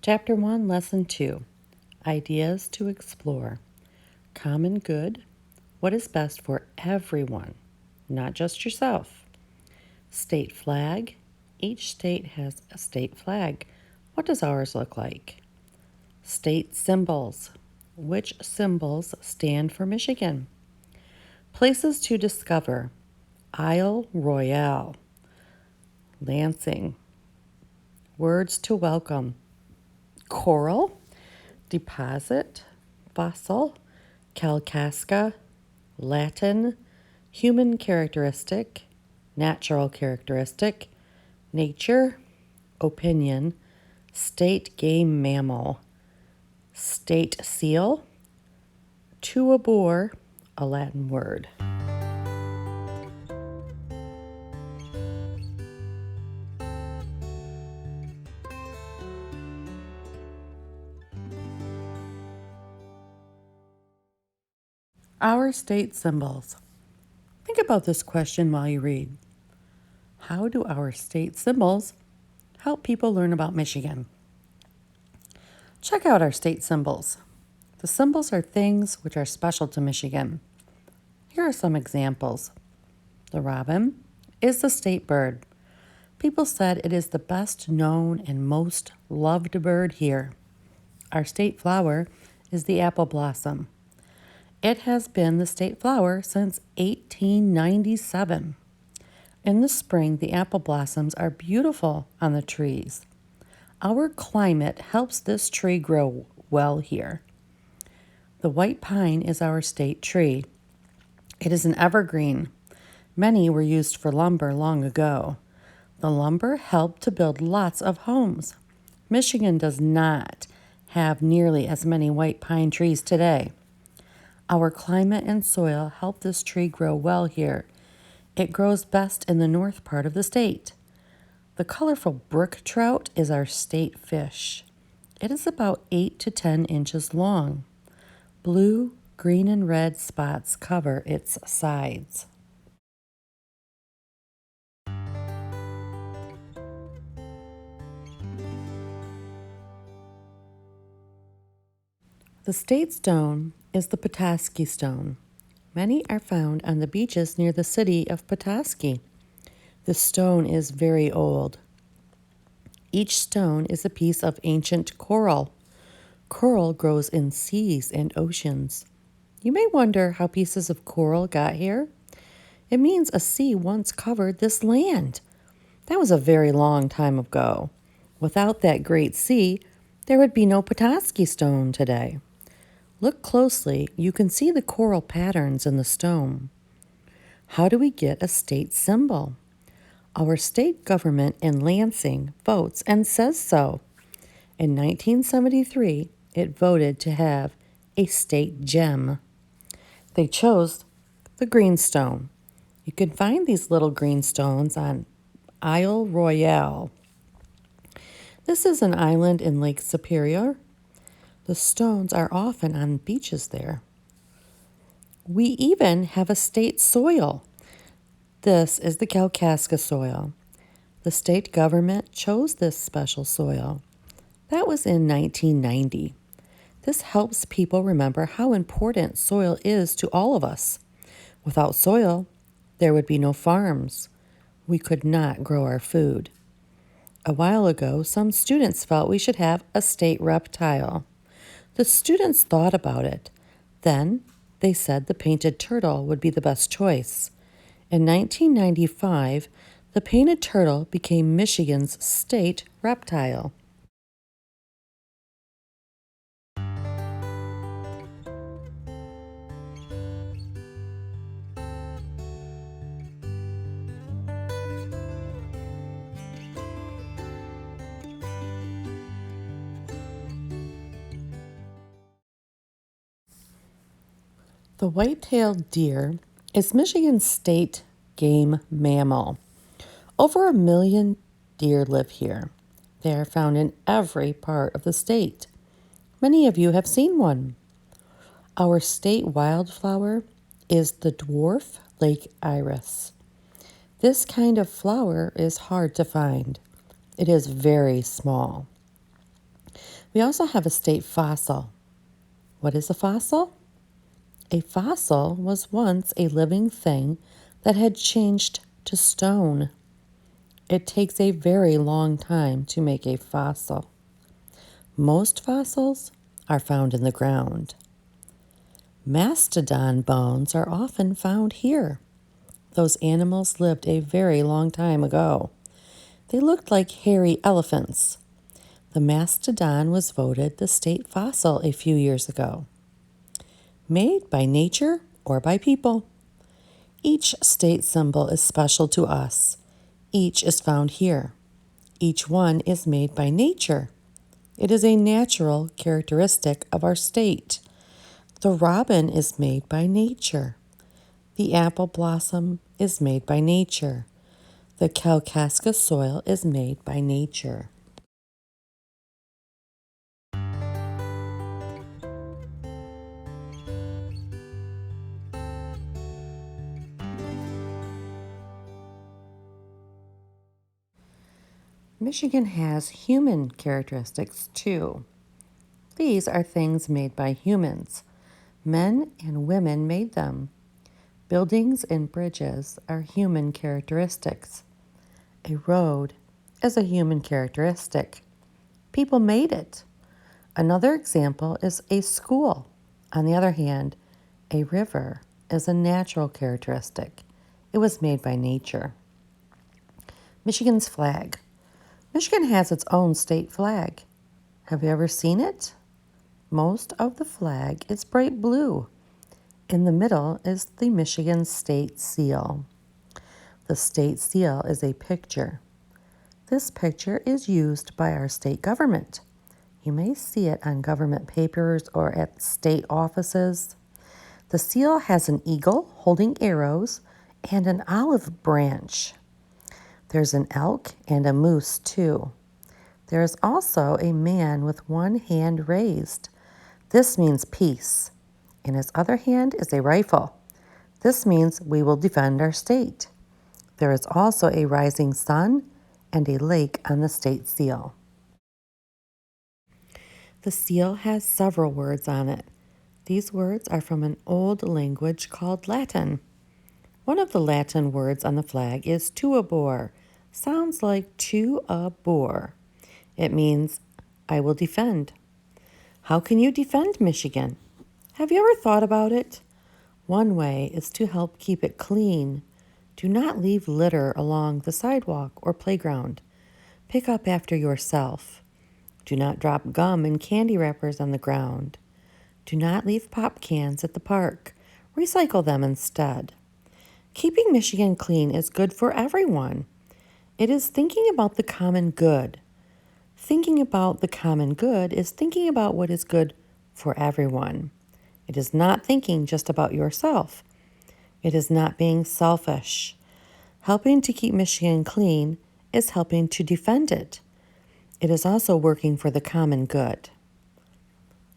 Chapter 1, Lesson 2, Ideas to Explore. Common good, what is best for everyone, not just yourself. State flag, each state has a state flag. What does ours look like? State symbols, which symbols stand for Michigan? Places to discover, Isle Royale, Lansing. Words to welcome, coral, deposit, fossil, Kalkaska, Latin, human characteristic, natural characteristic, nature, opinion, state game mammal, state seal, tuabor, a Latin word. Our state symbols. Think about this question while you read. How do our state symbols help people learn about Michigan? Check out our state symbols. The symbols are things which are special to Michigan. Here are some examples. The robin is the state bird. People said it is the best known and most loved bird here. Our state flower is the apple blossom. It has been the state flower since 1897. In the spring, the apple blossoms are beautiful on the trees. Our climate helps this tree grow well here. The white pine is our state tree. It is an evergreen. Many were used for lumber long ago. The lumber helped to build lots of homes. Michigan does not have nearly as many white pine trees today. Our climate and soil help this tree grow well here. It grows best in the north part of the state. The colorful brook trout is our state fish. It is about 8 to 10 inches long. Blue, green, and red spots cover its sides. The state stone is the Petoskey stone. Many are found on the beaches near the city of Petoskey. The stone is very old. Each stone is a piece of ancient coral. Coral grows in seas and oceans. You may wonder how pieces of coral got here. It means a sea once covered this land. That was a very long time ago. Without that great sea, there would be no Petoskey stone today. Look closely, you can see the coral patterns in the stone. How do we get a state symbol? Our state government in Lansing votes and says so. In 1973, it voted to have a state gem. They chose the greenstone. You can find these little greenstones on Isle Royale. This is an island in Lake Superior. The stones are often on beaches there. We even have a state soil. This is the Kalkaska soil. The state government chose this special soil. That was in 1990. This helps people remember how important soil is to all of us. Without soil, there would be no farms. We could not grow our food. A while ago, some students felt we should have a state reptile. The students thought about it. Then they said the painted turtle would be the best choice. In 1995, the painted turtle became Michigan's state reptile. The white-tailed deer is Michigan's state game mammal. Over 1 million deer live here. They are found in every part of the state. Many of you have seen one. Our state wildflower is the dwarf lake iris. This kind of flower is hard to find. It is very small. We also have a state fossil. What is a fossil? A fossil was once a living thing that had changed to stone. It takes a very long time to make a fossil. Most fossils are found in the ground. Mastodon bones are often found here. Those animals lived a very long time ago. They looked like hairy elephants. The mastodon was voted the state fossil a few years ago. Made by nature or by people. Each state symbol is special to us. Each is found here. Each one is made by nature. It is a natural characteristic of our state. The robin is made by nature. The apple blossom is made by nature. The Kalkaska soil is made by nature. Michigan has human characteristics too. These are things made by humans. Men and women made them. Buildings and bridges are human characteristics. A road is a human characteristic. People made it. Another example is a school. On the other hand, a river is a natural characteristic. It was made by nature. Michigan's flag. Michigan has its own state flag. Have you ever seen it? Most of the flag is bright blue. In the middle is the Michigan state seal. The state seal is a picture. This picture is used by our state government. You may see it on government papers or at state offices. The seal has an eagle holding arrows and an olive branch. There's an elk and a moose too. There is also a man with one hand raised. This means peace. In his other hand is a rifle. This means we will defend our state. There is also a rising sun and a lake on the state seal. The seal has several words on it. These words are from an old language called Latin. One of the Latin words on the flag is tuabor. Sounds like to a bore. It means I will defend. How can you defend Michigan? Have you ever thought about it? One way is to help keep it clean. Do not leave litter along the sidewalk or playground. Pick up after yourself. Do not drop gum and candy wrappers on the ground. Do not leave pop cans at the park. Recycle them instead. Keeping Michigan clean is good for everyone. It is thinking about the common good. Thinking about the common good is thinking about what is good for everyone. It is not thinking just about yourself. It is not being selfish. Helping to keep Michigan clean is helping to defend it. It is also working for the common good.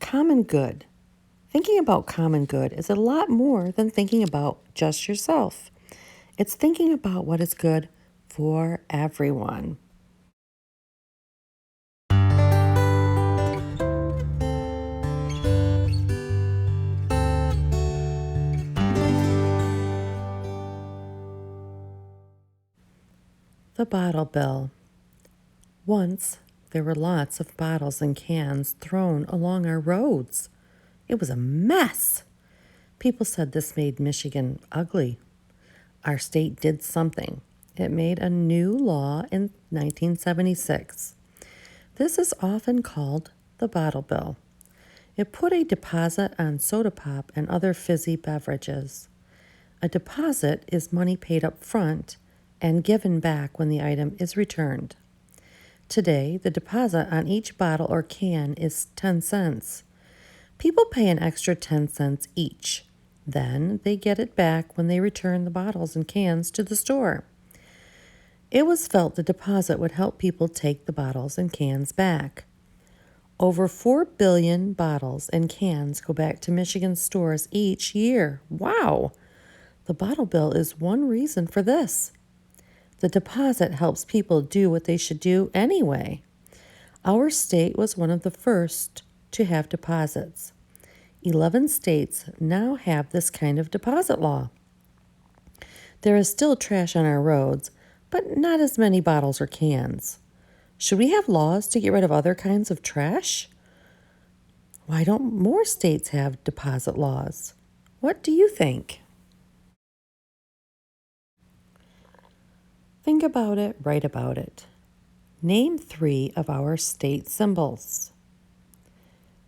Common good. Thinking about common good is a lot more than thinking about just yourself. It's thinking about what is good for everyone. The bottle bill. Once, there were lots of bottles and cans thrown along our roads. It was a mess. People said this made Michigan ugly. Our state did something. It made a new law in 1976. This is often called the bottle bill. It put a deposit on soda pop and other fizzy beverages. A deposit is money paid up front and given back when the item is returned. Today, the deposit on each bottle or can is 10 cents. People pay an extra 10 cents each. Then they get it back when they return the bottles and cans to the store. It was felt the deposit would help people take the bottles and cans back. Over 4 billion bottles and cans go back to Michigan stores each year. Wow! The bottle bill is one reason for this. The deposit helps people do what they should do anyway. Our state was one of the first to have deposits. 11 states now have this kind of deposit law. There is still trash on our roads, but not as many bottles or cans. Should we have laws to get rid of other kinds of trash? Why don't more states have deposit laws? What do you think? Think about it, write about it. Name 3 of our state symbols.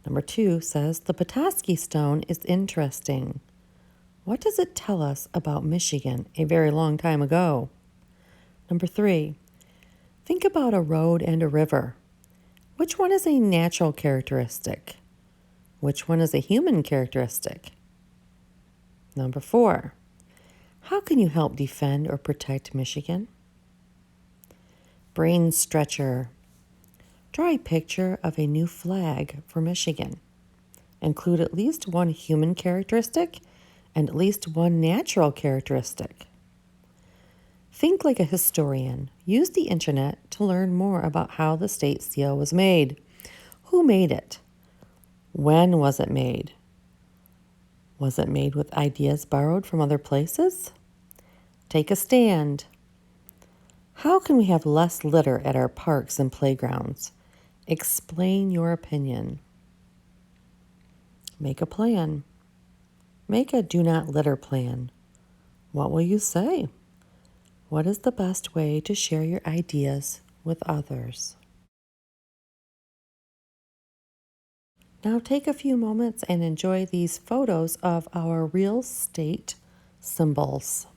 Number 2 says the Petoskey Stone is interesting. What does it tell us about Michigan a very long time ago? Number 3, think about a road and a river. Which one is a natural characteristic? Which one is a human characteristic? Number 4, how can you help defend or protect Michigan? Brain stretcher. Draw a picture of a new flag for Michigan. Include at least one human characteristic and at least one natural characteristic. Think like a historian. Use the internet to learn more about how the state seal was made. Who made it? When was it made? Was it made with ideas borrowed from other places? Take a stand. How can we have less litter at our parks and playgrounds? Explain your opinion. Make a plan. Make a do not litter plan. What will you say? What is the best way to share your ideas with others? Now take a few moments and enjoy these photos of our real state symbols.